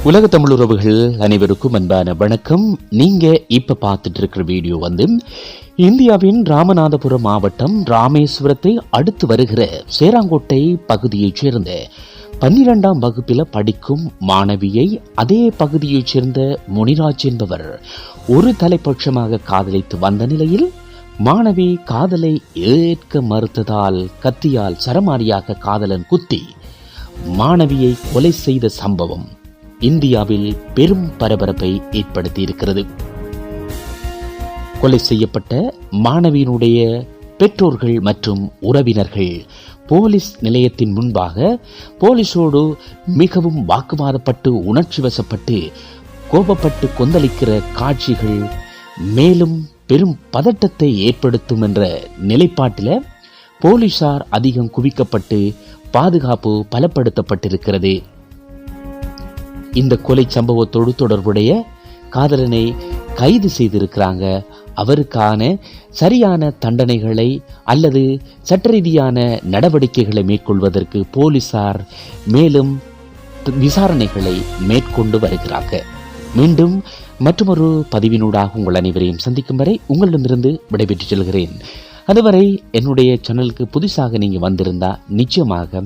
உலக தமிழ் உறவுகள் அனைவருக்கும் அன்பான வணக்கம். நீங்க இப்ப பார்த்துட்டு இருக்கிற வீடியோ இந்தியாவின் ராமநாதபுரம் மாவட்டம் ராமேஸ்வரத்தை அடுத்து வருகிற சேராங்கோட்டை பகுதியைச் சேர்ந்த 12ஆம் வகுப்பில் படிக்கும் மாணவியை அதே பகுதியைச் சேர்ந்த முனிராஜ் என்பவர் ஒரு தலைப்பட்சமாக காதலித்து வந்த நிலையில் மாணவி காதலை ஏற்க மறுத்ததால் கத்தியால் சரமாரியாக காதலன் குத்தி மாணவியை கொலை செய்த சம்பவம் இந்தியாவில் பெரும் பரபரப்பை ஏற்படுத்தி இருக்கிறது. கொலை செய்யப்பட்ட மாணவியினுடைய பெற்றோர்கள் மற்றும் உறவினர்கள் போலீஸ் நிலையத்தின் முன்பாக போலீஸோடு மிகவும் வாக்குவாதப்பட்டு உணர்ச்சி வசப்பட்டு கோபப்பட்டு கொந்தளிக்கிற காட்சிகள் மேலும் பெரும் பதட்டத்தை ஏற்படுத்தும் என்ற நிலைப்பாட்டில் போலீசார் அதிகம் குவிக்கப்பட்டு பாதுகாப்பு பலப்படுத்தப்பட்டிருக்கிறது. இந்த கொலை சம்பவத்தோடு தொடர்புடைய காதலனை கைது செய்திருக்கிறாங்க. அவருக்கான சரியான தண்டனைகளை அல்லது சட்ட ரீதியான நடவடிக்கைகளை மேற்கொள்வதற்கு போலீசார் மேலும் விசாரணைகளை மேற்கொண்டு வருகிறாங்க. மீண்டும் மற்றொரு பதிவினூடாக உங்கள் அனைவரையும் சந்திக்கும் வரை உங்களிடமிருந்து விடைபெற்று செல்கிறேன். அதுவரை என்னுடைய சேனலுக்கு புதுசாக நீங்க வந்திருந்தா நிச்சயமாக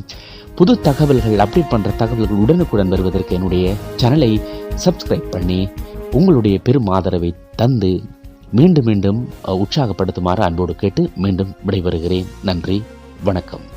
புது தகவல்கள் அப்டேட் பண்ற தகவல்கள் உடனுக்குடன் வருவதற்கு என்னுடைய சேனலை சப்ஸ்கிரைப் பண்ணி உங்களுடைய பெரும் ஆதரவை தந்து மீண்டும் உற்சாகப்படுத்துமாறு அன்போடு கேட்டு மீண்டும் விடைபெறுகிறேன். நன்றி, வணக்கம்.